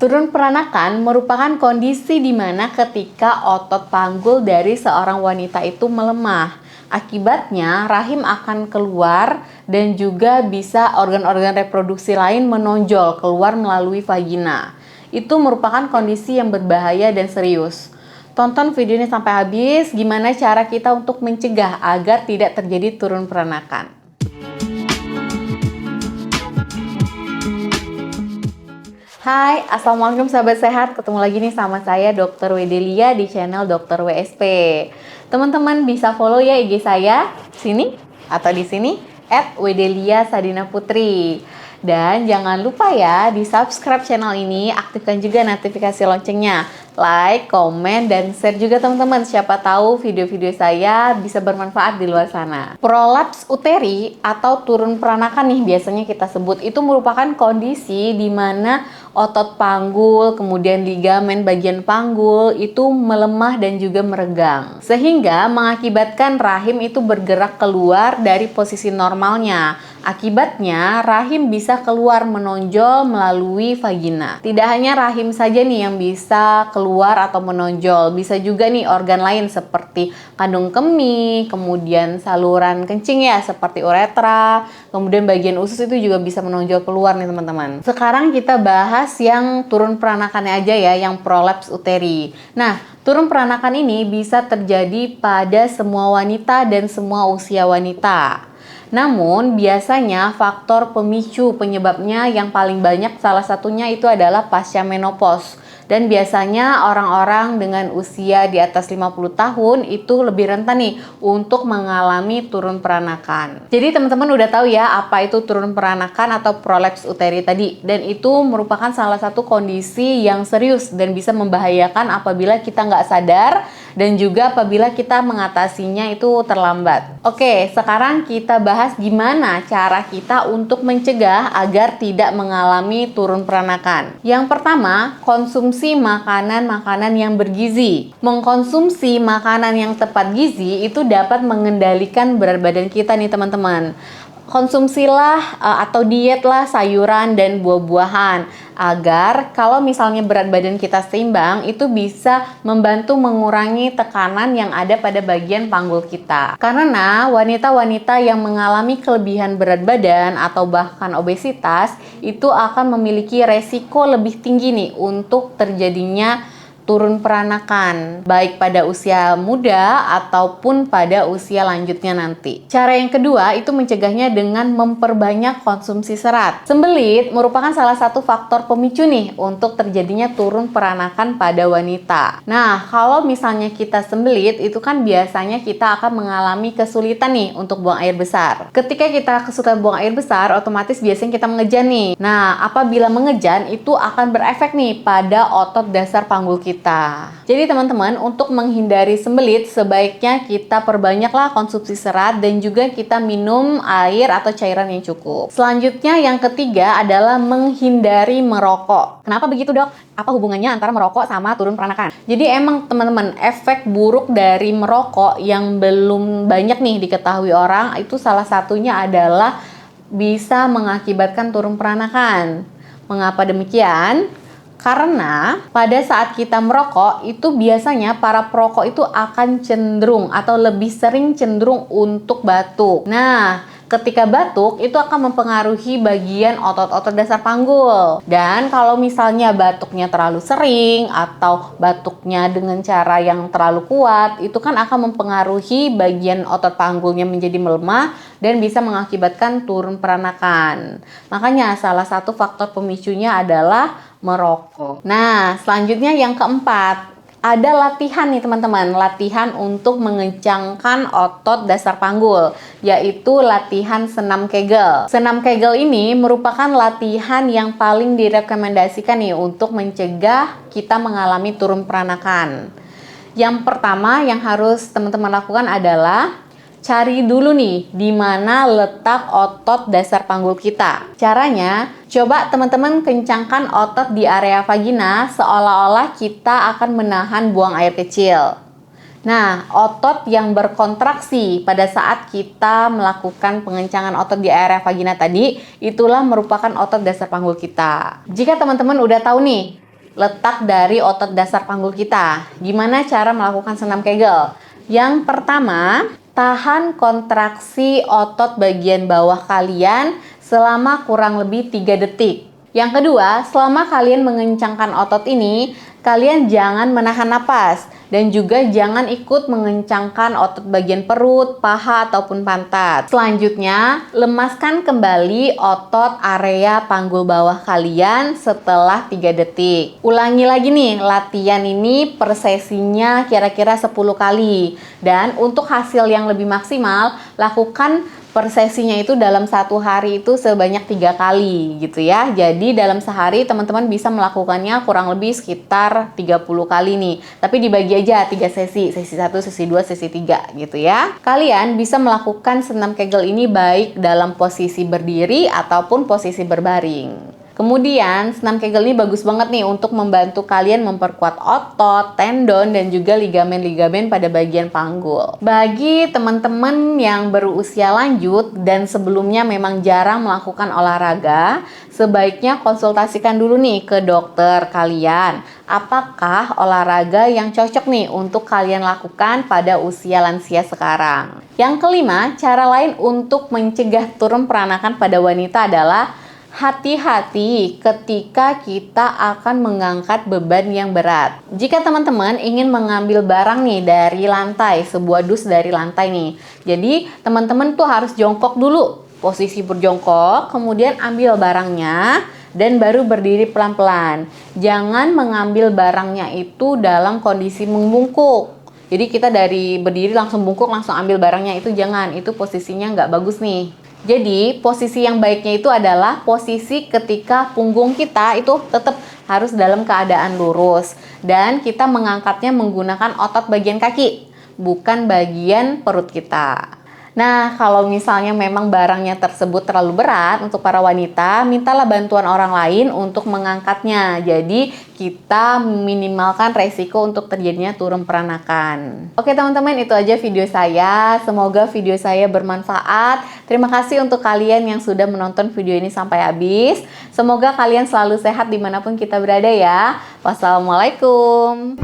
Turun peranakan merupakan kondisi di mana ketika otot panggul dari seorang wanita itu melemah. Akibatnya, rahim akan keluar dan juga bisa organ-organ reproduksi lain menonjol keluar melalui vagina. Itu merupakan kondisi yang berbahaya dan serius. Tonton video ini sampai habis, gimana cara kita untuk mencegah agar tidak terjadi turun peranakan. Hai, Assalamualaikum sahabat sehat. Ketemu lagi nih sama saya Dr. Wedelia di channel Dr. WSP. Teman-teman bisa follow ya IG saya sini atau di sini @wedelia_sadina_putri. Dan jangan lupa ya di subscribe channel ini, aktifkan juga notifikasi loncengnya. Like, komen, dan share juga teman-teman. Siapa tahu video-video saya bisa bermanfaat di luar sana. Prolaps uteri atau turun peranakan nih biasanya kita sebut, itu merupakan kondisi di mana otot panggul, kemudian ligamen bagian panggul itu melemah dan juga meregang. Sehingga mengakibatkan rahim itu bergerak keluar dari posisi normalnya. Akibatnya rahim bisa keluar menonjol melalui vagina. Tidak hanya rahim saja nih yang bisa keluar atau menonjol, bisa juga nih organ lain seperti kandung kemih, kemudian saluran kencing ya seperti uretra, kemudian bagian usus itu juga bisa menonjol keluar nih teman-teman. Sekarang kita bahas yang turun peranakannya aja ya, yang prolaps uteri. Nah, turun peranakan ini bisa terjadi pada semua wanita dan semua usia wanita. Namun, biasanya faktor pemicu penyebabnya yang paling banyak salah satunya itu adalah pasca menopause. Dan biasanya orang-orang dengan usia di atas 50 tahun itu lebih rentan nih untuk mengalami turun peranakan. Jadi teman-teman udah tahu ya apa itu turun peranakan atau prolaps uteri tadi. Dan itu merupakan salah satu kondisi yang serius dan bisa membahayakan apabila kita nggak sadar dan juga apabila kita mengatasinya itu terlambat. Oke, sekarang kita bahas gimana cara kita untuk mencegah agar tidak mengalami turun peranakan. Yang pertama, konsumsi makanan-makanan yang bergizi. Mengkonsumsi makanan yang tepat gizi itu dapat mengendalikan berat badan kita nih teman-teman. Konsumsilah atau dietlah sayuran dan buah-buahan agar kalau misalnya berat badan kita seimbang itu bisa membantu mengurangi tekanan yang ada pada bagian panggul kita. Karena wanita-wanita yang mengalami kelebihan berat badan atau bahkan obesitas itu akan memiliki resiko lebih tinggi nih untuk terjadinya turun peranakan, baik pada usia muda ataupun pada usia lanjutnya nanti. Cara yang kedua itu mencegahnya dengan memperbanyak konsumsi serat. Sembelit merupakan salah satu faktor pemicu nih untuk terjadinya turun peranakan pada wanita. Nah, kalau misalnya kita sembelit itu kan biasanya kita akan mengalami kesulitan nih untuk buang air besar. Ketika kita kesulitan buang air besar, otomatis biasanya kita mengejan nih. Nah, apabila mengejan itu akan berefek nih pada otot dasar panggul kita. Jadi teman-teman, untuk menghindari sembelit sebaiknya kita perbanyaklah konsumsi serat dan juga kita minum air atau cairan yang cukup. Selanjutnya yang ketiga adalah menghindari merokok. Kenapa begitu dok? Apa hubungannya antara merokok sama turun peranakan? Jadi emang teman-teman, efek buruk dari merokok yang belum banyak nih diketahui orang itu salah satunya adalah bisa mengakibatkan turun peranakan. Mengapa demikian? Karena pada saat kita merokok itu biasanya para perokok itu akan cenderung atau lebih sering cenderung untuk batuk. Nah, ketika batuk itu akan mempengaruhi bagian otot-otot dasar panggul. Dan kalau misalnya batuknya terlalu sering atau batuknya dengan cara yang terlalu kuat, itu kan akan mempengaruhi bagian otot panggulnya menjadi melemah dan bisa mengakibatkan turun peranakan. Makanya salah satu faktor pemicunya adalah merokok. Nah, selanjutnya yang keempat, ada latihan nih teman-teman, latihan untuk mengencangkan otot dasar panggul, yaitu latihan senam Kegel. Senam Kegel ini merupakan latihan yang paling direkomendasikan nih untuk mencegah kita mengalami turun peranakan. Yang pertama yang harus teman-teman lakukan adalah cari dulu nih di mana letak otot dasar panggul kita. Caranya, coba teman-teman kencangkan otot di area vagina seolah-olah kita akan menahan buang air kecil. Nah, otot yang berkontraksi pada saat kita melakukan pengencangan otot di area vagina tadi, itulah merupakan otot dasar panggul kita. Jika teman-teman udah tahu nih letak dari otot dasar panggul kita. Gimana cara melakukan senam Kegel? Yang pertama, tahan kontraksi otot bagian bawah kalian selama kurang lebih 3 detik. Yang kedua, selama kalian mengencangkan otot ini, kalian jangan menahan napas dan juga jangan ikut mengencangkan otot bagian perut, paha, ataupun pantat. Selanjutnya, lemaskan kembali otot area panggul bawah kalian setelah 3 detik. Ulangi lagi nih, latihan ini per sesinya kira-kira 10 kali. Dan untuk hasil yang lebih maksimal, lakukan per sesinya itu dalam 1 hari itu sebanyak 3 kali gitu ya. Jadi dalam sehari teman-teman bisa melakukannya kurang lebih sekitar 30 kali nih. Tapi dibagi aja 3 sesi, sesi 1, sesi 2, sesi 3 gitu ya. Kalian bisa melakukan senam Kegel ini baik dalam posisi berdiri ataupun posisi berbaring. Kemudian, senam Kegel ini bagus banget nih untuk membantu kalian memperkuat otot, tendon, dan juga ligamen-ligamen pada bagian panggul. Bagi teman-teman yang berusia lanjut dan sebelumnya memang jarang melakukan olahraga, sebaiknya konsultasikan dulu nih ke dokter kalian. Apakah olahraga yang cocok nih untuk kalian lakukan pada usia lansia sekarang? Yang kelima, cara lain untuk mencegah turun peranakan pada wanita adalah hati-hati ketika kita akan mengangkat beban yang berat. Jika teman-teman ingin mengambil barang nih dari lantai, sebuah dus dari lantai nih. Jadi teman-teman tuh harus jongkok dulu, posisi berjongkok, kemudian ambil barangnya dan baru berdiri pelan-pelan. Jangan mengambil barangnya itu dalam kondisi membungkuk. Jadi kita dari berdiri langsung bungkuk, langsung ambil barangnya, itu jangan, itu posisinya nggak bagus nih. Jadi posisi yang baiknya itu adalah posisi ketika punggung kita itu tetap harus dalam keadaan lurus dan kita mengangkatnya menggunakan otot bagian kaki, bukan bagian perut kita. Nah, kalau misalnya memang barangnya tersebut terlalu berat untuk para wanita, mintalah bantuan orang lain untuk mengangkatnya. Jadi, kita meminimalkan resiko untuk terjadinya turun peranakan. Oke teman-teman, itu aja video saya. Semoga video saya bermanfaat. Terima kasih untuk kalian yang sudah menonton video ini sampai habis. Semoga kalian selalu sehat dimanapun kita berada ya. Wassalamualaikum.